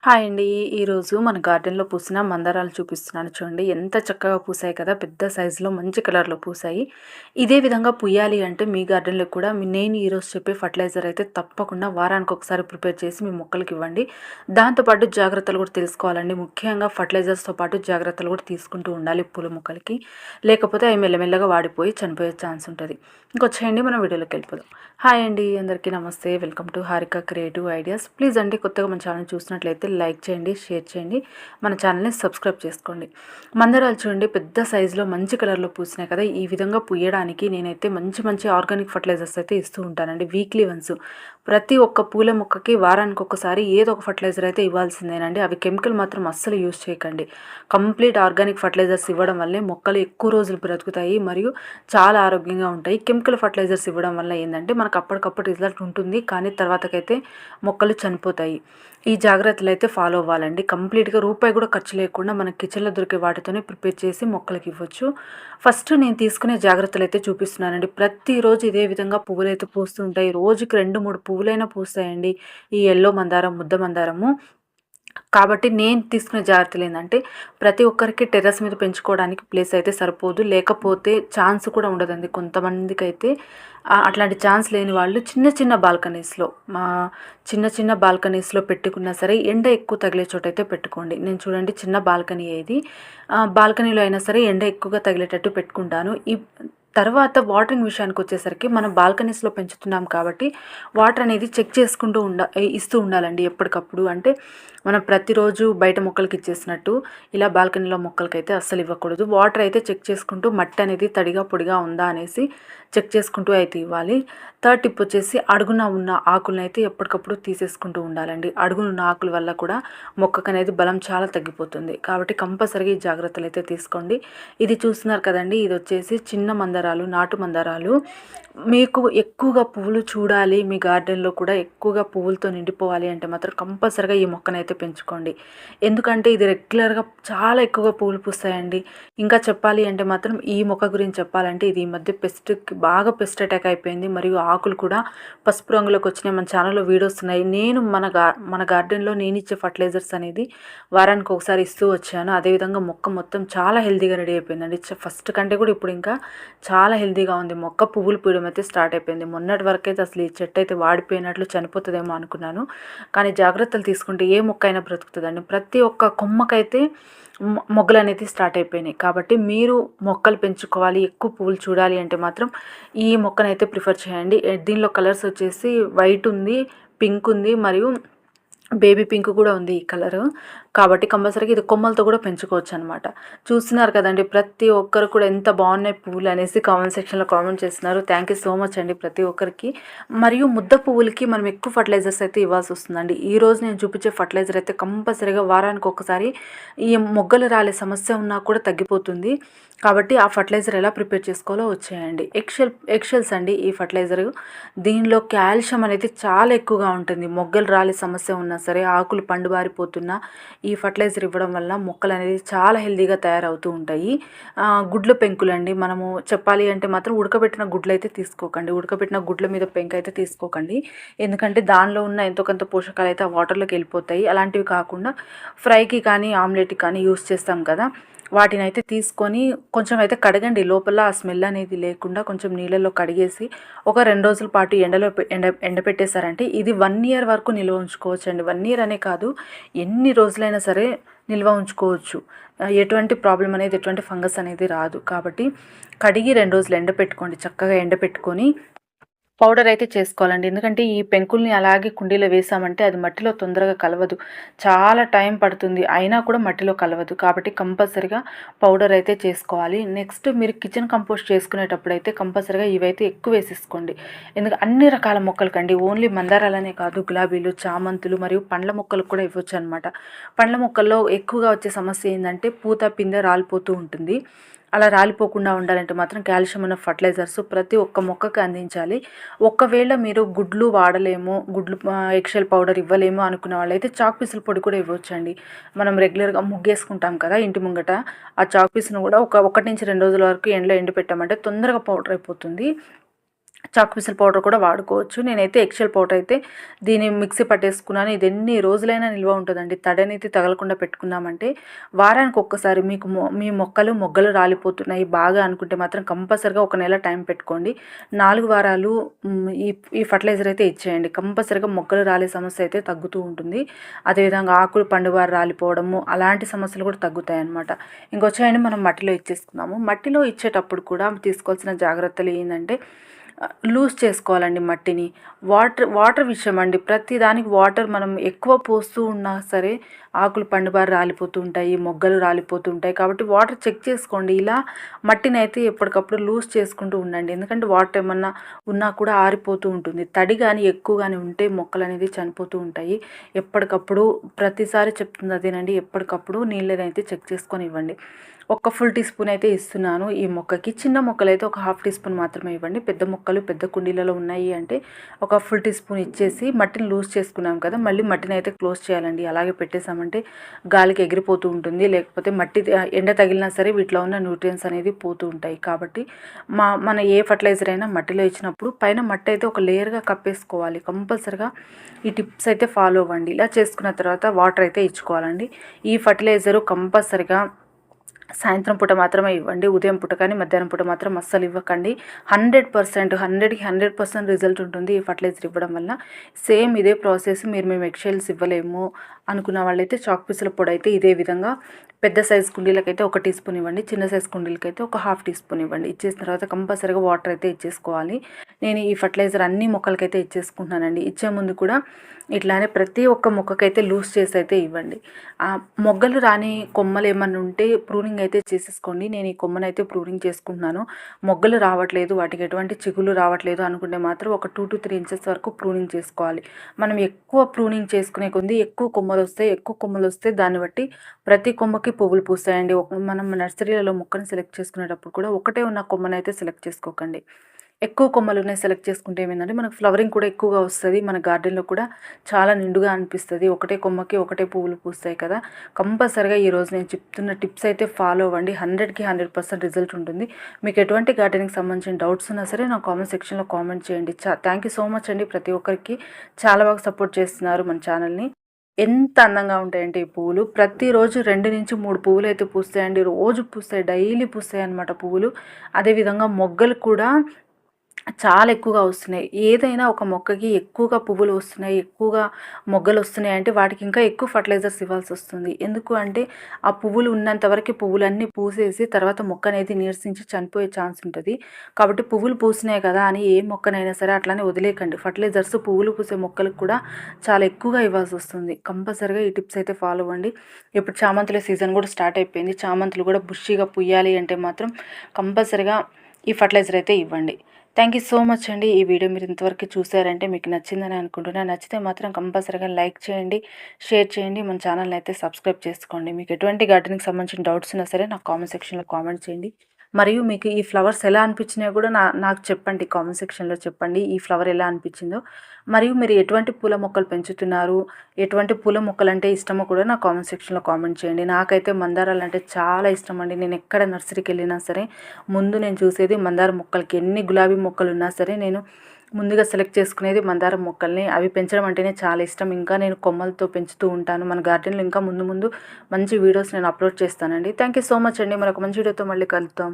Hi అండి. ఈరోజు మన గార్డెన్‌లో పూసిన మందారాలు చూపిస్తున్నాను చూడండి. ఎంత చక్కగా పూసాయి కదా! పెద్ద సైజులో మంచి కలర్‌లో పూసాయి. ఇదే విధంగా పూయాలి అంటే మీ గార్డెన్‌లో కూడా నేను ఈరోజు చెప్పే ఫర్టిలైజర్ అయితే తప్పకుండా వారానికి ఒకసారి ప్రిపేర్ చేసి మీ మొక్కలకి ఇవ్వండి. దాంతో పాటు జాగ్రత్తలు కూడా తెలుసుకోవాలండి. ముఖ్యంగా ఫర్టిలైజర్స్‌తో పాటు జాగ్రత్తలు కూడా తీసుకుంటూ ఉండాలి పూల మొక్కలకి. లేకపోతే అవి మెల్లమెల్లగా వాడిపోయి చనిపోయే ఛాన్స్ ఉంటది. ఇంకొచ్చేయండి మనం వీడియోలోకి వెళ్ళిపోదాం. హాయ్ అండి, అందరికీ నమస్తే. Welcome to Harika creative ideas. Please అండి, కొత్తగా మన ఛానల్ చూసినట్లయితే లైక్ చేయండి, షేర్ చేయండి, మన ఛానల్ని సబ్స్క్రైబ్ చేసుకోండి. మందారాలు చూడండి, పెద్ద సైజులో మంచి కలర్లో పూసినాయి కదా. ఈ విధంగా పూయడానికి నేనైతే మంచి మంచి ఆర్గానిక్ ఫర్టిలైజర్స్ అయితే ఇస్తూ ఉంటానండి వీక్లీ వన్స్. ప్రతి ఒక్క పూల మొక్కకి వారానికి ఒకసారి ఏదో ఒక ఫర్టిలైజర్ అయితే ఇవ్వాల్సిందేనండి. అవి కెమికల్ మాత్రం అస్సలు యూజ్ చేయకండి. కంప్లీట్ ఆర్గానిక్ ఫర్టిలైజర్స్ ఇవ్వడం వల్లే మొక్కలు ఎక్కువ రోజులు బ్రతుకుతాయి మరియు చాలా ఆరోగ్యంగా ఉంటాయి. కెమికల్ ఫర్టిలైజర్స్ ఇవ్వడం వల్ల ఏంటంటే మనకు అప్పటికప్పుడు రిజల్ట్ ఉంటుంది, కానీ తర్వాతకైతే మొక్కలు చనిపోతాయి. ఈ జాగ్రత్తలు అయితే ఫాలో అవ్వాలండి. కంప్లీట్గా రూపాయి కూడా ఖర్చు లేకుండా మన కిచెన్లో దొరికే వాటితోనే ప్రిపేర్ చేసి మొక్కలకి ఇవ్వచ్చు. ఫస్ట్ నేను తీసుకునే జాగ్రత్తలు అయితే చూపిస్తున్నానండి. ప్రతిరోజు ఇదే విధంగా పువ్వులు అయితే పూస్తూ ఉంటాయి. రోజుకి 2-3 పువ్వులైనా పూస్తాయండి ఈ ఎల్లో మందారం, ముద్ద మందారము. కాబట్టి నేను తీసుకునే జాగ్రత్తలు ఏంటంటే, ప్రతి ఒక్కరికి టెర్రస్ మీద పెంచుకోవడానికి ప్లేస్ అయితే సరిపోదు. లేకపోతే ఛాన్స్ కూడా ఉండదండి. కొంతమందికైతే అట్లాంటి ఛాన్స్ లేని వాళ్ళు చిన్న చిన్న బాల్కనీస్‌లో చిన్న చిన్న బాల్కనీస్‌లో పెట్టుకున్నా సరే ఎండ ఎక్కువ తగిలే చోటైతే పెట్టుకోండి. నేను చూడండి చిన్న బాల్కనీ ఇది. బాల్కనీలో అయినా సరే ఎండ ఎక్కువగా తగిలేటట్టు పెట్టుకుంటాను. తర్వాత వాటరింగ్ విషయానికి వచ్చేసరికి మనం బాల్కనీస్‌లో పెంచుతున్నాం కాబట్టి వాటర్ అనేది చెక్ చేసుకుంటూ ఇస్తూ ఉండాలండి ఎప్పటికప్పుడు. అంటే మనం ప్రతిరోజు బయట మొక్కలకి ఇచ్చేసినట్టు ఇలా బాల్కనీలో మొక్కలకైతే అస్సలు ఇవ్వకూడదు. వాటర్ అయితే చెక్ చేసుకుంటూ మట్టి అనేది తడిగా పొడిగా ఉందా అనేసి చెక్ చేసుకుంటూ అయితే ఇవ్వాలి. థర్డ్ టిప్ వచ్చేసి అడుగున ఉన్న ఆకులను అయితే ఎప్పటికప్పుడు తీసేసుకుంటూ ఉండాలండి. అడుగున ఉన్న ఆకుల వల్ల కూడా మొక్కకు అనేది బలం చాలా తగ్గిపోతుంది. కాబట్టి కంపల్సరీగా ఈ జాగ్రత్తలు అయితే తీసుకోండి. ఇది చూస్తున్నారు కదండి, ఇది వచ్చేసి చిన్న మందారాలు, నాటు మందారాలు. మీకు ఎక్కువగా పువ్వులు చూడాలి, మీ గార్డెన్లో కూడా ఎక్కువగా పువ్వులతో నిండిపోవాలి అంటే మాత్రం కంపల్సరీగా ఈ మొక్కనైతే పెంచుకోండి. ఎందుకంటే ఇది రెగ్యులర్గా చాలా ఎక్కువగా పువ్వులు పూస్తాయండి. ఇంకా చెప్పాలి అంటే మాత్రం ఈ మొక్క గురించి చెప్పాలంటే ఇది ఈ మధ్య బాగా పెస్ట్ అటాక్ అయిపోయింది మరియు ఆకులు కూడా పసుపు రంగులోకి వచ్చినాయి. మన ఛానల్లో వీడియోస్ ఉన్నాయి. నేను మన గార్డెన్లో నేను ఇచ్చే ఫర్టిలైజర్స్ అనేది వారానికి ఒకసారి ఇస్తూ వచ్చాను. అదేవిధంగా మొక్క మొత్తం చాలా హెల్తీగా రెడీ అయిపోయిందండి. ఫస్ట్ కంటే కూడా ఇప్పుడు ఇంకా చాలా హెల్తీగా ఉంది. మొక్క పువ్వులు పూయడం అయితే స్టార్ట్ అయిపోయింది. మొన్నటి వరకు అయితే అసలు ఈ చెట్టు అయితే వాడిపోయినట్లు చనిపోతుందేమో అనుకున్నాను, కానీ జాగ్రత్తలు తీసుకుంటే ఏ మొక్క అయినా బ్రతుకుతుందండి. ప్రతి ఒక్క కొమ్మకైతే మొగ్గలు అనేది స్టార్ట్ అయిపోయినాయి. కాబట్టి మీరు మొక్కలు పెంచుకోవాలి, ఎక్కువ పువ్వులు చూడాలి అంటే మాత్రం ఈ మొక్కనైతే ప్రిఫర్ చేయండి. దీనిలో కలర్స్ వచ్చేసి వైట్ ఉంది, పింక్ ఉంది మరియు బేబీ పింక్ కూడా ఉంది ఈ కలరు. కాబట్టి కంపల్సరీగా ఇది కొమ్మలతో కూడా పెంచుకోవచ్చు అనమాట. చూస్తున్నారు కదండి, ప్రతి ఒక్కరు కూడా ఎంత బాగున్నాయి పువ్వులు అనేసి కామెంట్ సెక్షన్లో కామెంట్ చేస్తున్నారు. థ్యాంక్ యూ సో మచ్ అండి ప్రతి ఒక్కరికి. మరియు ముద్ద పువ్వులకి మనం ఎక్కువ ఫర్టిలైజర్స్ అయితే ఇవ్వాల్సి వస్తుందండి. ఈరోజు నేను చూపించే ఫర్టిలైజర్ అయితే కంపల్సరీగా వారానికి ఒకసారి ఈ మొగ్గలు రాలే సమస్య ఉన్నా కూడా తగ్గిపోతుంది. కాబట్టి ఆ ఫర్టిలైజర్ ఎలా ప్రిపేర్ చేసుకోవాలో వచ్చేయండి. ఎక్షెల్స్ అండి ఈ ఫర్టిలైజర్. దీనిలో కాల్షియం అనేది చాలా ఎక్కువగా ఉంటుంది. మొగ్గలు రాలే సమస్య ఉన్నా సరే, ఆకులు పండుబారిపోతున్నా ఈ ఫర్టిలైజర్ ఇవ్వడం వల్ల మొక్కలు అనేది చాలా హెల్తీగా తయారవుతూ ఉంటాయి. గుడ్ల పెంకులండి, మనము చెప్పాలి అంటే మాత్రం ఉడకబెట్టిన గుడ్లు అయితే తీసుకోకండి. ఉడకబెట్టిన గుడ్ల మీద పెంకు అయితే తీసుకోకండి. ఎందుకంటే దానిలో ఉన్న ఎంతో కొంత పోషకాలు అయితే ఆ వాటర్లోకి వెళ్ళిపోతాయి. అలాంటివి కాకుండా ఫ్రైకి కానీ ఆమ్లెట్కి కానీ యూస్ చేస్తాం కదా, వాటిని అయితే తీసుకొని కొంచెం అయితే కడగండి. లోపల ఆ స్మెల్ అనేది లేకుండా కొంచెం నీళ్ళల్లో కడిగేసి ఒక 2 రోజుల పాటు ఎండపెట్టేశారంటే ఇది 1 ఇయర్ వరకు నిల్వ ఉంచుకోవచ్చు అండి. 1 ఇయర్ అనే కాదు, ఎన్ని రోజులైనా సరే నిల్వ ఉంచుకోవచ్చు. ఎటువంటి ప్రాబ్లం అనేది, ఎటువంటి ఫంగస్ అనేది రాదు. కాబట్టి కడిగి 2 రోజులు ఎండపెట్టుకోండి. చక్కగా ఎండపెట్టుకొని పౌడర్ అయితే చేసుకోవాలండి. ఎందుకంటే ఈ పెంకుల్ని అలాగే కుండీలో వేసామంటే అది మట్టిలో తొందరగా కలవదు, చాలా టైం పడుతుంది, అయినా కూడా మట్టిలో కలవదు. కాబట్టి కంపల్సరీగా పౌడర్ అయితే చేసుకోవాలి. నెక్స్ట్ మీరు కిచెన్ కంపోస్ట్ చేసుకునేటప్పుడు అయితే కంపల్సరీగా ఇవైతే ఎక్కువ వేసేసుకోండి. ఎందుకంటే అన్ని రకాల మొక్కలకండి, ఓన్లీ మందారాలనే కాదు, గులాబీలు, చామంతులు మరియు పండ్ల మొక్కలకు కూడా ఇవ్వచ్చు అనమాట. పండ్ల మొక్కల్లో ఎక్కువగా వచ్చే సమస్య ఏంటంటే పూత పిందె రాలిపోతూ ఉంటుంది. అలా రాలిపోకుండా ఉండాలంటే మాత్రం కాల్షియం ఉన్న ఫర్టిలైజర్స్ ప్రతి ఒక్క మొక్కకి అందించాలి. ఒకవేళ మీరు గుడ్లు వాడలేము, ఎక్షల్ పౌడర్ ఇవ్వలేము అనుకున్న వాళ్ళైతే చాక్ పీసుల పొడి కూడా ఇవ్వచ్చండి. మనం రెగ్యులర్గా ముగ్గేసుకుంటాం కదా ఇంటి ముంగట, ఆ చాక్ పీస్ను కూడా 1 నుంచి 2 రోజుల వరకు ఎండలో ఎండపెట్టామంటే తొందరగా పౌడర్ అయిపోతుంది. చాక్ పీసుల పౌడర్ కూడా వాడుకోవచ్చు. నేనైతే ఎగ్‌షెల్ పౌడర్ అయితే దీన్ని మిక్సీ పట్టేసుకున్నాను. ఇది ఎన్ని రోజులైనా నిల్వ ఉంటదండి. తడనేది తగలకుండా పెట్టుకున్నామంటే వారానికి ఒక్కసారి మీకు మీ మొగ్గలు రాలిపోతున్నాయి బాగా అనుకుంటే మాత్రం కంపల్సరీగా ఒక నెల టైం పెట్టుకోండి. 4 వారాలు ఈ ఈ ఫర్టిలైజర్ అయితే ఇచ్చేయండి. కంపల్సరీగా మొగ్గలు రాలే సమస్య అయితే తగ్గుతూ ఉంటుంది. అదేవిధంగా ఆకులు పండుబారి రాలిపోవడము అలాంటి సమస్యలు కూడా తగ్గుతాయన్నమాట. ఇంకొచ్చేయండి మనం మట్టిలో ఇచ్చేసుకుందాము. మట్టిలో ఇచ్చేటప్పుడు కూడా తీసుకోవాల్సిన జాగ్రత్తలు ఏందంటే లూజ్ చేసుకోవాలండి మట్టిని. వాటర్ విషయం అండి. ప్రతి దానికి వాటర్ మనం ఎక్కువ పోస్తూ ఉన్నా సరే ఆకులు పండుబారి రాలిపోతూ ఉంటాయి, మొగ్గలు రాలిపోతూ ఉంటాయి. కాబట్టి వాటర్ చెక్ చేసుకోండి. ఇలా మట్టిని అయితే ఎప్పటికప్పుడు లూజ్ చేసుకుంటూ ఉండండి. ఎందుకంటే వాటర్ ఏమన్నా ఉన్నా కూడా ఆరిపోతూ ఉంటుంది. తడి కానీ ఎక్కువ కానీ ఉంటే మొక్కలు అనేది చనిపోతూ ఉంటాయి. ఎప్పటికప్పుడు ప్రతిసారి చెప్తుంది అదేనండి, ఎప్పటికప్పుడు నీళ్ళనైతే చెక్ చేసుకొని ఇవ్వండి. ఒక ఫుల్ టీ స్పూన్ అయితే ఇస్తున్నాను ఈ మొక్కకి. చిన్న మొక్కలు అయితే ఒక హాఫ్ టీ స్పూన్ మాత్రమే ఇవ్వండి. పెద్ద మొక్కలు పెద్ద కుండీలలో ఉన్నాయి అంటే ఒక ఫుల్ టీ స్పూన్ ఇచ్చేసి మట్టిని లూజ్ చేసుకున్నాం కదా, మళ్ళీ మట్టిని అయితే క్లోజ్ చేయాలండి. అలాగే పెట్టేసామంటే గాలికి ఎగిరిపోతూ ఉంటుంది. లేకపోతే మట్టి ఎండ తగిలినా సరే వీటిలో ఉన్న న్యూట్రియన్స్ అనేది పోతూ ఉంటాయి. కాబట్టి మన ఏ ఫర్టిలైజర్ అయినా మట్టిలో ఇచ్చినప్పుడు పైన మట్టి అయితే ఒక లేయర్గా కప్పేసుకోవాలి. కంపల్సరిగా ఈ టిప్స్ అయితే ఫాలో అవ్వండి. ఇలా చేసుకున్న తర్వాత వాటర్ అయితే ఇచ్చుకోవాలండి. ఈ ఫర్టిలైజరు కంపల్సరిగా సాయంత్రం పూట మాత్రమే ఇవ్వండి. ఉదయం పూట కానీ మధ్యాహ్నం పూట మాత్రం అస్సలు ఇవ్వకండి. 100% 100కి 100% రిజల్ట్ ఉంటుంది ఈ ఫర్టిలైజర్ ఇవ్వడం వల్ల. సేమ్ ఇదే ప్రాసెస్ మేము ఎగ్‌షెల్స్ ఇవ్వలేము అనుకున్న వాళ్ళైతే చాక్ పీసుల పొడి అయితే ఇదే విధంగా పెద్ద సైజ్ కుండీలకైతే ఒక టీ స్పూన్ ఇవ్వండి. చిన్న సైజ్ కుండీలకైతే ఒక హాఫ్ టీ స్పూన్ ఇవ్వండి. ఇచ్చేసిన తర్వాత కంపల్సరీగా వాటర్ అయితే ఇచ్చేసుకోవాలి. నేను ఈ ఫర్టిలైజర్ అన్ని మొక్కలకైతే ఇచ్చేసుకుంటున్నానండి. ఇచ్చే ముందు కూడా ఇట్లానే ప్రతి ఒక్క మొక్కకైతే లూజ్ చేసి అయితే ఇవ్వండి. మొగ్గలు రాని కొమ్మలు ఏమన్నా ఉంటే ప్రూనింగ్ అయితే చేసేసుకోండి. నేను ఈ కొమ్మనైతే ప్రూనింగ్ చేసుకుంటున్నాను. మొగ్గలు రావట్లేదు, వాటికి ఎటువంటి చిగుళ్ళు రావట్లేదు అనుకుంటే మాత్రం ఒక 2-3 ఇంచెస్ వరకు ప్రూనింగ్ చేసుకోవాలి. మనం ఎక్కువ ప్రూనింగ్ చేసుకునే కొద్దీ ఎక్కువ కొమ్మలు వస్తే దాన్ని బట్టి ప్రతి కొమ్మకి పువ్వులు పూస్తాయండి. మనం నర్సరీలలో మొక్కను సెలెక్ట్ చేసుకునేటప్పుడు కూడా ఒకటే ఉన్న కొమ్మనైతే సెలెక్ట్ చేసుకోకండి. ఎక్కువ కొమ్మలునే సెలెక్ట్ చేసుకుంటే ఏమైందంటే మనకు ఫ్లవరింగ్ కూడా ఎక్కువగా వస్తుంది. మన గార్డెన్లో కూడా చాలా నిండుగా అనిపిస్తుంది. ఒకటే కొమ్మకి ఒకటే పువ్వులు పూస్తాయి కదా. కంపల్సరిగా ఈరోజు నేను చెప్తున్న టిప్స్ అయితే ఫాలో అవ్వండి. 100కి 100% రిజల్ట్ ఉంటుంది. మీకు ఎటువంటి గార్డెనింగ్కి సంబంధించిన డౌట్స్ ఉన్నా సరే నా కామెంట్ సెక్షన్లో కామెంట్ చేయండి. థ్యాంక్ యూ సో మచ్ అండి. ప్రతి ఒక్కరికి చాలా బాగా సపోర్ట్ చేస్తున్నారు మన ఛానల్ని. ఎంత అందంగా ఉంటాయంటే ఈ పువ్వులు. ప్రతిరోజు 2-3 పువ్వులు అయితే పూస్తాయండి. రోజు పూస్తాయి, డైలీ పూస్తాయి అన్నమాట పువ్వులు. అదేవిధంగా మొగ్గలు కూడా చాలా ఎక్కువగా వస్తున్నాయి. ఏదైనా ఒక మొక్కకి ఎక్కువగా పువ్వులు వస్తున్నాయి, ఎక్కువగా మొగ్గలు వస్తున్నాయి అంటే వాటికి ఇంకా ఎక్కువ ఫర్టిలైజర్స్ ఇవ్వాల్సి వస్తుంది. ఎందుకు అంటే ఆ పువ్వులు ఉన్నంత వరకు పువ్వులన్నీ పూసేసి తర్వాత మొక్క అనేది నీరసించి చనిపోయే ఛాన్స్ ఉంటుంది. కాబట్టి పువ్వులు పూసినాయి కదా అని ఏ మొక్కనైనా సరే అట్లానే వదిలేయకండి. ఫర్టిలైజర్స్ పువ్వులు పూసే మొక్కలకు కూడా చాలా ఎక్కువగా ఇవ్వాల్సి వస్తుంది. కంపల్సరీగా ఈ టిప్స్ అయితే ఫాలో అవ్వండి. ఇప్పుడు చామంతుల సీజన్ కూడా స్టార్ట్ అయిపోయింది. చామంతులు కూడా బుషీగా పుయ్యాలి అంటే మాత్రం కంపల్సరీగా ఈ ఫర్టిలైజర్ అయితే ఇవ్వండి. థ్యాంక్ యూ సో మచ్ అండి. ఈ వీడియో మీరు ఇంతవరకు చూసారంటే మీకు నచ్చిందని అనుకుంటున్నాను. నచ్చితే మాత్రం కంపల్సరీగా లైక్ చేయండి, షేర్ చేయండి, మన ఛానల్ని అయితే సబ్స్క్రైబ్ చేసుకోండి. మీకు ఎటువంటి గార్డెనింగ్కి సంబంధించిన డౌట్స్ ఉన్నా సరే నాకు కామెంట్ సెక్షన్లో కామెంట్ చేయండి. మరియు మీకు ఈ ఫ్లవర్స్ ఎలా అనిపించినాయో కూడా నాకు చెప్పండి, కామెంట్ సెక్షన్లో చెప్పండి ఈ ఫ్లవర్ ఎలా అనిపించిందో. మరియు మీరు ఎటువంటి పూల మొక్కలు పెంచుతున్నారు, ఎటువంటి పూల మొక్కలు అంటే ఇష్టమో కూడా నా కామెంట్ సెక్షన్లో కామెంట్ చేయండి. నాకైతే మందారాలు అంటే చాలా ఇష్టం అండి. నేను ఎక్కడ నర్సరీకి వెళ్ళినా సరే ముందు నేను చూసేది మందార మొక్కలకి. ఎన్ని గులాబీ మొక్కలు ఉన్నా సరే నేను ముందుగా సెలెక్ట్ చేసుకునేది మందారం మొక్కల్ని. అవి పెంచడం అంటేనే చాలా ఇష్టం. ఇంకా నేను కొమ్మలతో పెంచుతూ ఉంటాను. మన గార్డెన్లో ఇంకా ముందు మంచి వీడియోస్ నేను అప్లోడ్ చేస్తానండి. థ్యాంక్ యూ సో మచ్ అండి. మరొక మంచి వీడియోతో మళ్ళీ కలుద్దాం.